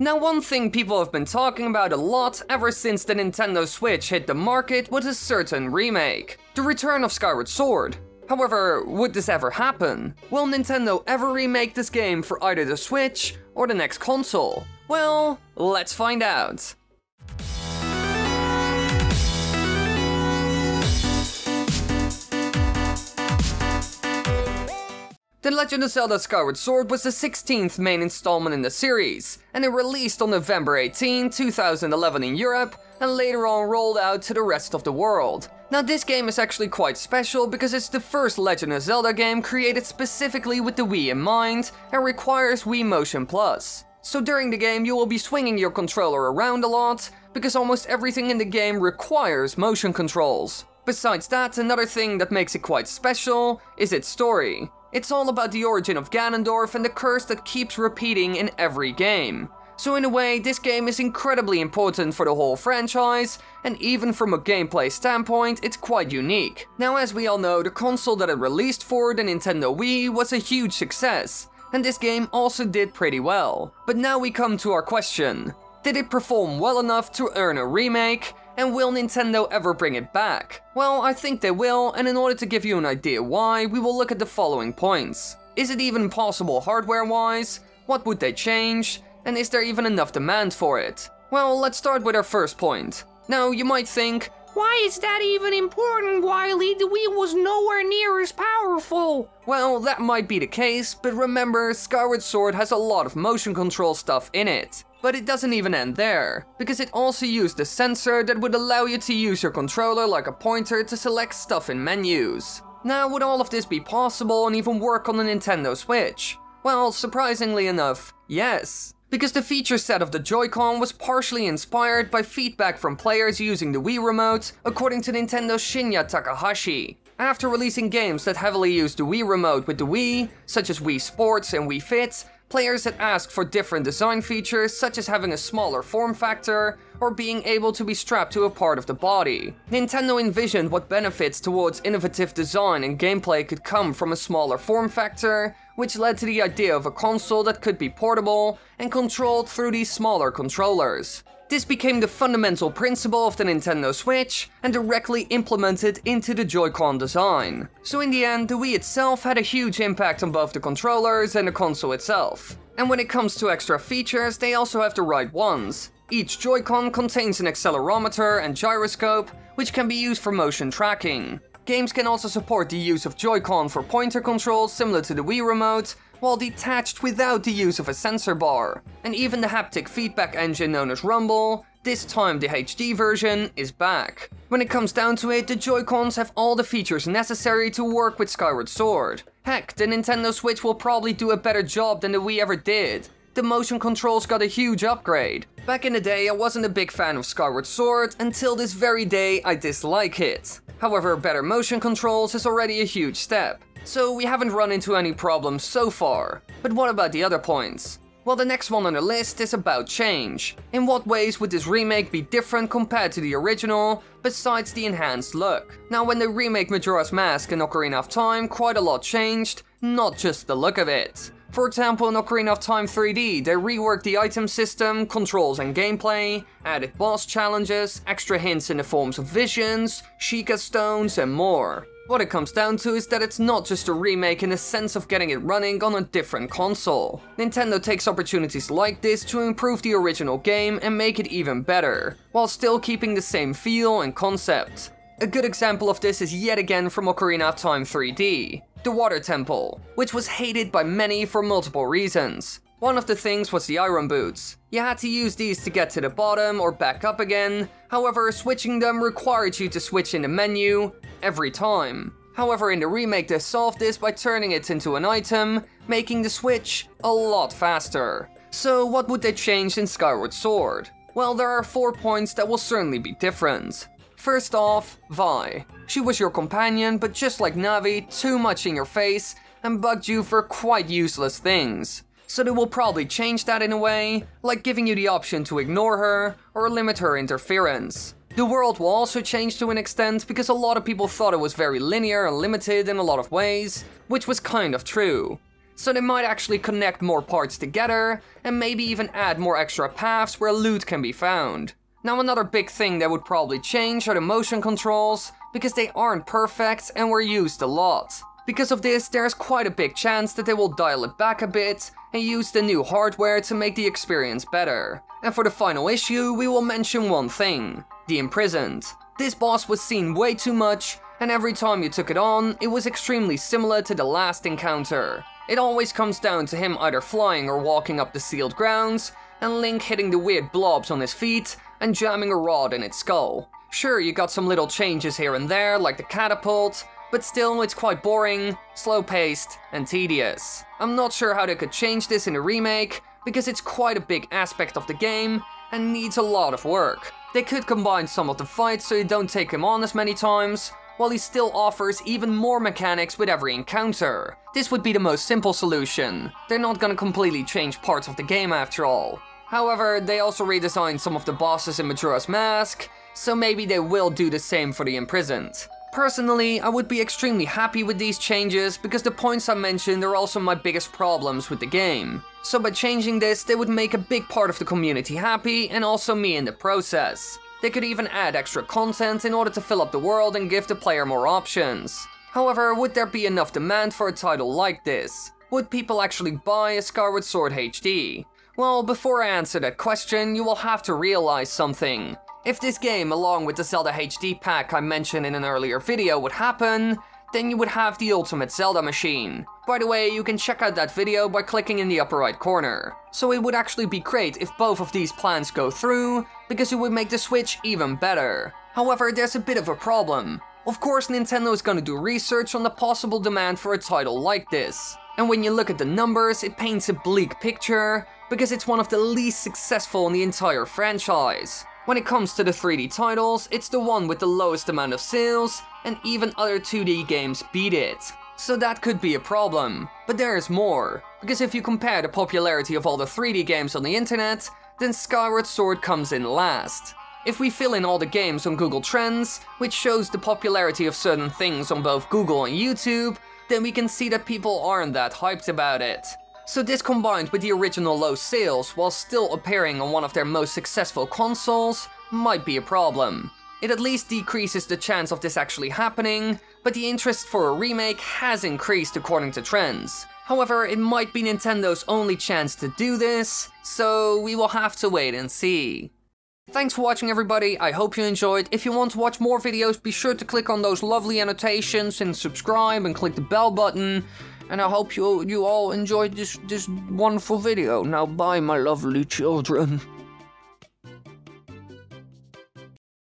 Now, one thing people have been talking about a lot ever since the Nintendo Switch hit the market was a certain remake, the return of Skyward Sword. However, would this ever happen? Will Nintendo ever remake this game for either the Switch or the next console? Well, let's find out. The Legend of Zelda Skyward Sword was the 16th main installment in the series, and it released on November 18, 2011 in Europe, and later on rolled out to the rest of the world. Now, this game is actually quite special because it's the first Legend of Zelda game created specifically with the Wii in mind, and requires Wii Motion Plus. So during the game you will be swinging your controller around a lot, because almost everything in the game requires motion controls. Besides that, another thing that makes it quite special is its story. It's all about the origin of Ganondorf and the curse that keeps repeating in every game. So in a way, this game is incredibly important for the whole franchise, and even from a gameplay standpoint, it's quite unique. Now, as we all know, the console that it released for, the Nintendo Wii, was a huge success, and this game also did pretty well. But now we come to our question. Did it perform well enough to earn a remake? And will Nintendo ever bring it back? Well, I think they will, and in order to give you an idea why, we will look at the following points. Is it even possible hardware-wise? What would they change? And is there even enough demand for it? Well, let's start with our first point. Now, you might think, why is that even important, Wily? The Wii was nowhere near as powerful. Well, that might be the case, but remember, Skyward Sword has a lot of motion control stuff in it. But it doesn't even end there, because it also used a sensor that would allow you to use your controller like a pointer to select stuff in menus. Now, would all of this be possible and even work on the Nintendo Switch? Well, surprisingly enough, yes. Because the feature set of the Joy-Con was partially inspired by feedback from players using the Wii Remote, according to Nintendo's Shinya Takahashi. After releasing games that heavily used the Wii Remote with the Wii, such as Wii Sports and Wii Fit, players had asked for different design features, such as having a smaller form factor, or being able to be strapped to a part of the body. Nintendo envisioned what benefits towards innovative design and gameplay could come from a smaller form factor, which led to the idea of a console that could be portable and controlled through these smaller controllers. This became the fundamental principle of the Nintendo Switch and directly implemented into the Joy-Con design. So in the end, the Wii itself had a huge impact on both the controllers and the console itself. And when it comes to extra features, they also have the right ones. Each Joy-Con contains an accelerometer and gyroscope, which can be used for motion tracking. Games can also support the use of Joy-Con for pointer controls similar to the Wii Remote, while detached without the use of a sensor bar. And even the haptic feedback engine known as Rumble, this time the HD version, is back. When it comes down to it, the Joy-Cons have all the features necessary to work with Skyward Sword. Heck, the Nintendo Switch will probably do a better job than the Wii ever did. The motion controls got a huge upgrade. Back in the day, I wasn't a big fan of Skyward Sword, until this very day I dislike it. However, better motion controls is already a huge step. So we haven't run into any problems so far. But what about the other points? Well, the next one on the list is about change. In what ways would this remake be different compared to the original, besides the enhanced look? Now, when they remake Majora's Mask and Ocarina of Time, quite a lot changed, not just the look of it. For example, in Ocarina of Time 3D, they reworked the item system, controls and gameplay, added boss challenges, extra hints in the forms of visions, Sheikah stones and more. What it comes down to is that it's not just a remake in the sense of getting it running on a different console. Nintendo takes opportunities like this to improve the original game and make it even better, while still keeping the same feel and concept. A good example of this is yet again from Ocarina of Time 3D, the Water Temple, which was hated by many for multiple reasons. One of the things was the iron boots. You had to use these to get to the bottom or back up again, however switching them required you to switch in the menu every time. However, in the remake they solved this by turning it into an item, making the switch a lot faster. So what would they change in Skyward Sword? Well, there are 4 points that will certainly be different. First off, Vi. She was your companion, but just like Navi, too much in your face and bugged you for quite useless things. So they will probably change that in a way, like giving you the option to ignore her or limit her interference. The world will also change to an extent because a lot of people thought it was very linear and limited in a lot of ways, which was kind of true. so they might actually connect more parts together, and maybe even add more extra paths where loot can be found. Now another big thing that would probably change are the motion controls, because they aren't perfect and were used a lot. Because of this, there's quite a big chance that they will dial it back a bit and use the new hardware to make the experience better. And for the final issue, we will mention one thing: the Imprisoned. This boss was seen way too much, and every time you took it on, it was extremely similar to the last encounter. It always comes down to him either flying or walking up the sealed grounds, and Link hitting the weird blobs on his feet and jamming a rod in its skull. Sure, you got some little changes here and there, like the catapult, but still it's quite boring, slow-paced, and tedious. I'm not sure how they could change this in a remake, because it's quite a big aspect of the game and needs a lot of work. They could combine some of the fights so you don't take him on as many times, while he still offers even more mechanics with every encounter. This would be the most simple solution. They're not gonna completely change parts of the game after all. However, they also redesigned some of the bosses in Majora's Mask, so maybe they will do the same for the Imprisoned. Personally, I would be extremely happy with these changes because the points I mentioned are also my biggest problems with the game. So by changing this, they would make a big part of the community happy and also me in the process. They could even add extra content in order to fill up the world and give the player more options. However, would there be enough demand for a title like this? Would people actually buy a Skyward Sword HD? Well, before I answer that question, you will have to realize something. If this game, along with the Zelda HD pack I mentioned in an earlier video, would happen, then you would have the ultimate Zelda machine. By the way, you can check out that video by clicking in the upper right corner. So it would actually be great if both of these plans go through, because it would make the Switch even better. However, there's a bit of a problem. Of course, Nintendo is gonna do research on the possible demand for a title like this. And when you look at the numbers, it paints a bleak picture, because it's one of the least successful in the entire franchise. When it comes to the 3D titles, it's the one with the lowest amount of sales, and even other 2D games beat it. So that could be a problem. But there is more, because if you compare the popularity of all the 3D games on the internet, then Skyward Sword comes in last. If we fill in all the games on Google Trends, which shows the popularity of certain things on both Google and YouTube, then we can see that people aren't that hyped about it. So this combined with the original low sales while still appearing on one of their most successful consoles might be a problem. It at least decreases the chance of this actually happening, but the interest for a remake has increased according to trends. However, it might be Nintendo's only chance to do this, so we will have to wait and see. Thanks for watching everybody, I hope you enjoyed. If you want to watch more videos, be sure to click on those lovely annotations and subscribe and click the bell button. And I hope you all enjoyed this wonderful video. Now bye, my lovely children.